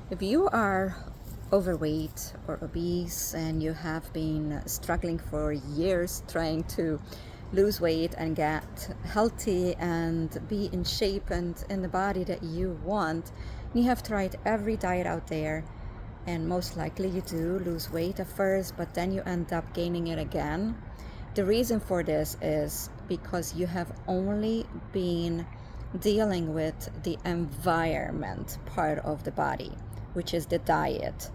If you are overweight or obese and you have been struggling for years trying to lose weight and get healthy and be in shape and in the body that you want, you have tried every diet out there, and most likely you do lose weight at first, but then you end up gaining it again. The reason for this is because you have only been dealing with the environment part of the body, which is the diet.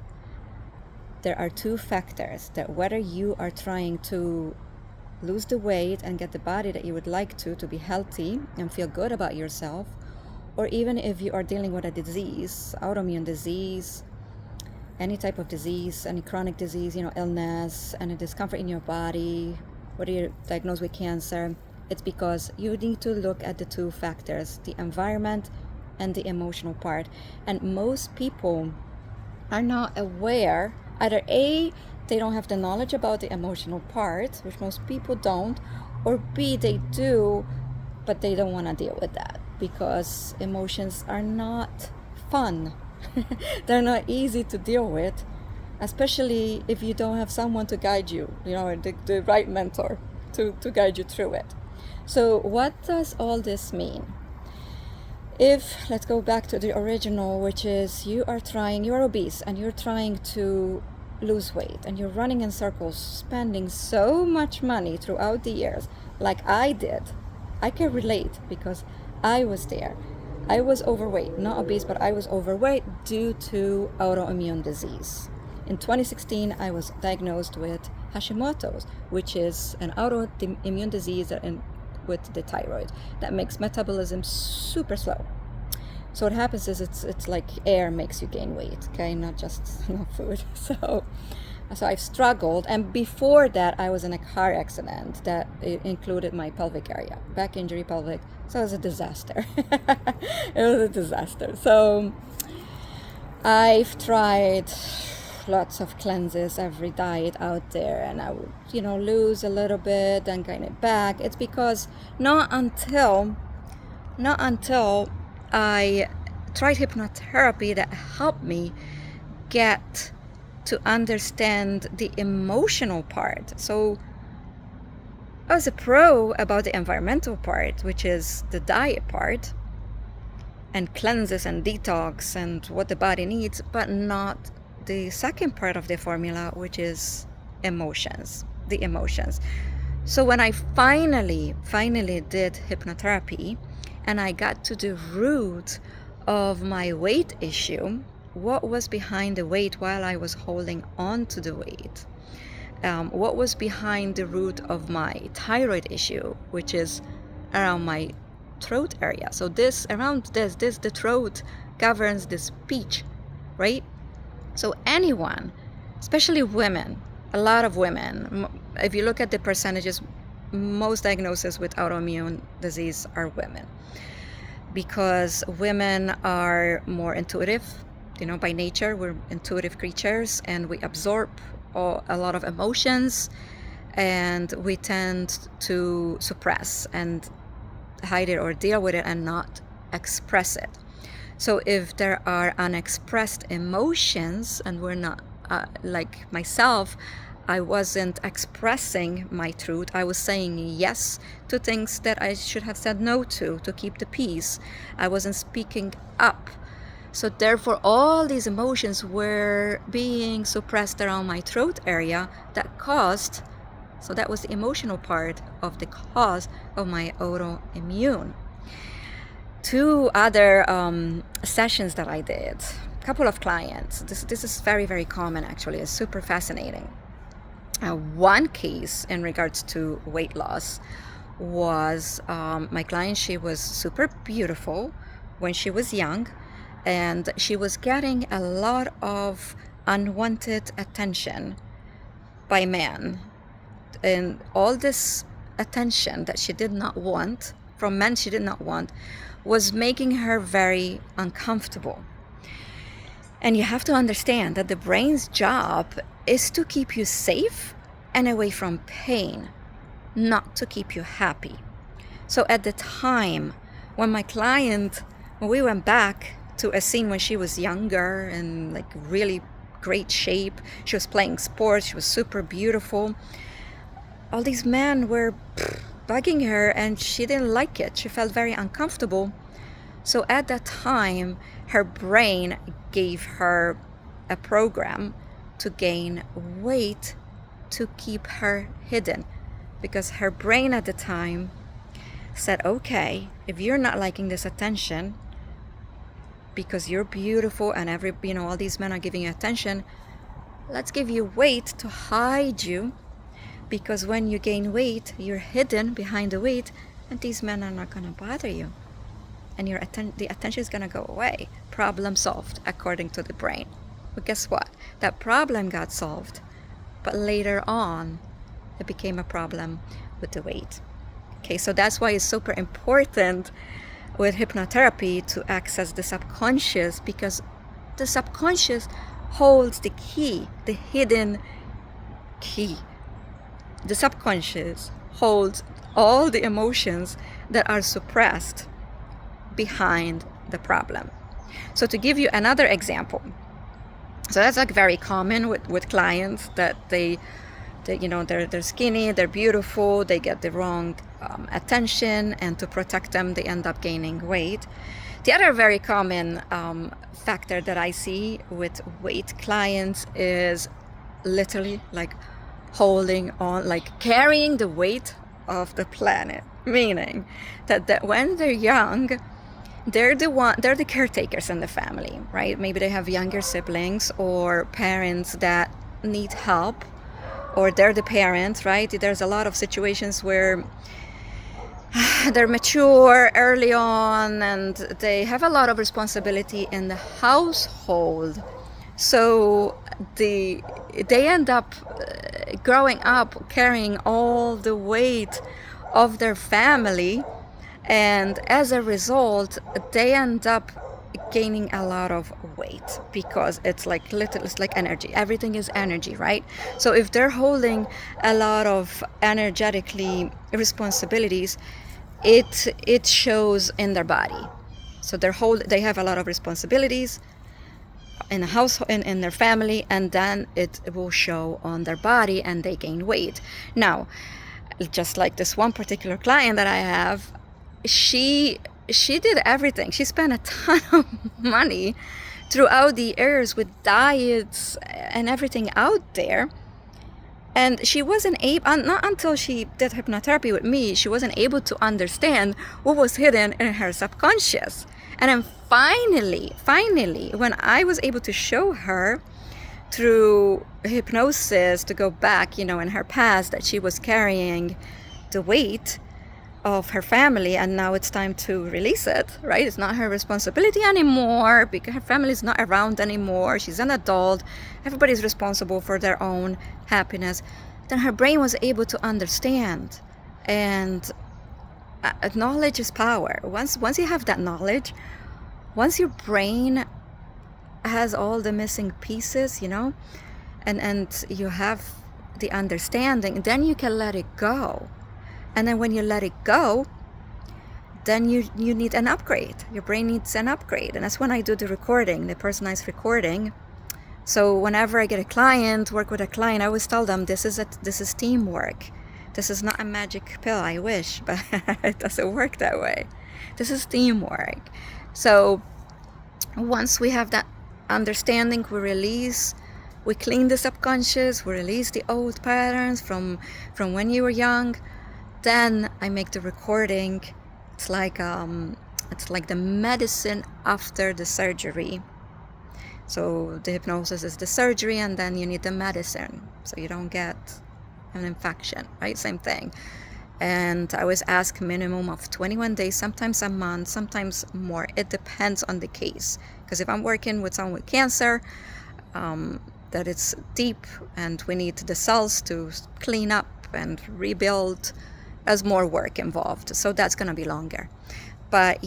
There are two factors that whether you are trying to lose the weight and get the body that you would like to be healthy and feel good about yourself, or even if you are dealing with a disease, autoimmune disease, any type of disease, any chronic disease, illness, and a discomfort in your body, whether you're diagnosed with cancer, it's because you need to look at the two factors, the environment and the emotional part. And most people are not aware, either A, they don't have the knowledge about the emotional part, which most people don't, or B, they do, but they don't want to deal with that because emotions are not fun. They're not easy to deal with, especially if you don't have someone to guide you, the right mentor to guide you through it. So what does all this mean? If, let's go back to the original, which is you're obese and you're trying to lose weight and you're running in circles, spending so much money throughout the years, like I did. I can relate because I was there. I was overweight, not obese, but I was overweight due to autoimmune disease. In 2016, I was diagnosed with Hashimoto's, which is an autoimmune disease with the thyroid that makes metabolism super slow. So what happens is it's like air makes you gain weight, okay, not just food. So I've struggled, and before that I was in a car accident that included my pelvic area, back injury, pelvic. So it was a disaster. It was a disaster. So I've tried lots of cleanses, every diet out there, and I would lose a little bit and gain it back. It's because not until I tried hypnotherapy that helped me get to understand the emotional part. So I was a pro about the environmental part, which is the diet part and cleanses and detox and what the body needs, but not the second part of the formula, which is the emotions. So when I finally did hypnotherapy and I got to the root of my weight issue, what was behind the weight while I was holding on to the weight, what was behind the root of my thyroid issue, which is around my throat area. So the throat governs the speech, right? So anyone, especially women, a lot of women, if you look at the percentages, most diagnoses with autoimmune disease are women, because women are more intuitive. By nature, we're intuitive creatures and we absorb a lot of emotions, and we tend to suppress and hide it or deal with it and not express it. So if there are unexpressed emotions and we're not, like myself, I wasn't expressing my truth. I was saying yes to things that I should have said no to keep the peace. I wasn't speaking up. So therefore, all these emotions were being suppressed around my throat area so that was the emotional part of the cause of my autoimmune. Two other sessions that I did, a couple of clients. This is very, very common actually. It's super fascinating. One case in regards to weight loss was my client. She was super beautiful when she was young, and she was getting a lot of unwanted attention by men. And all this attention that she did not want, from men she did not want, was making her very uncomfortable. And you have to understand that the brain's job is to keep you safe and away from pain, not to keep you happy. So at the time when we went back to a scene when she was younger and like really great shape. She was playing sports. She was super beautiful. All these men were bugging her and she didn't like it. She felt very uncomfortable. So at that time, her brain gave her a program to gain weight to keep her hidden, because her brain at the time said, okay, if you're not liking this attention because you're beautiful and all these men are giving you attention, let's give you weight to hide you, because when you gain weight, you're hidden behind the weight and these men are not going to bother you, and the attention is going to go away. Problem solved, according to the brain. But guess what? That problem got solved, but later on it became a problem with the weight. Okay, so that's why it's super important with hypnotherapy to access the subconscious, because the subconscious holds the key, the hidden key. The subconscious holds all the emotions that are suppressed behind the problem. So to give you another example, so that's like very common with clients that they're skinny, they're beautiful, they get the wrong attention, and to protect them, they end up gaining weight. The other very common factor that I see with weight clients is literally like holding on, like carrying the weight of the planet, meaning that when they're young, they're the caretakers in the family, right? Maybe they have younger siblings or parents that need help, or they're the parents, right? There's a lot of situations where they're mature early on and they have a lot of responsibility in the household. So they end up growing up carrying all the weight of their family, and as a result they end up gaining a lot of weight, because it's like energy. Everything is energy, right? So if they're holding a lot of energetically responsibilities, it shows in their body. So they have a lot of responsibilities in the house, in their family, and then it will show on their body and they gain weight. Now, just like this one particular client that I have, she did everything. She spent a ton of money throughout the years with diets and everything out there, and she wasn't able, not until she did hypnotherapy with me, she wasn't able to understand what was hidden in her subconscious. And then finally, when I was able to show her through hypnosis to go back, in her past, that she was carrying the weight of her family, and now it's time to release it, right? It's not her responsibility anymore because her family is not around anymore. She's an adult. Everybody's responsible for their own happiness. Then her brain was able to understand, and knowledge is power. Once you have that knowledge, once your brain has all the missing pieces, and you have the understanding, then you can let it go. And then when you let it go, then you need an upgrade. Your brain needs an upgrade. And that's when I do the recording, the personalized recording. So whenever I get a client, work with a client, I always tell them this is teamwork. This is not a magic pill, I wish, but it doesn't work that way. This is teamwork. So once we have that understanding, we clean the subconscious, we release the old patterns from when you were young. Then I make the recording. It's like the medicine after the surgery. So the hypnosis is the surgery, and then you need the medicine so you don't get an infection, right? Same thing. And I always ask minimum of 21 days, sometimes a month, sometimes more. It depends on the case. Because if I'm working with someone with cancer, that it's deep and we need the cells to clean up and rebuild, there's more work involved, so that's going to be longer. But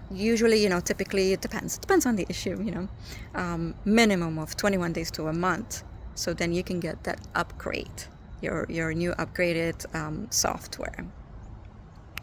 usually, typically it depends on the issue, minimum of 21 days to a month, so then you can get that upgrade, your new upgraded software.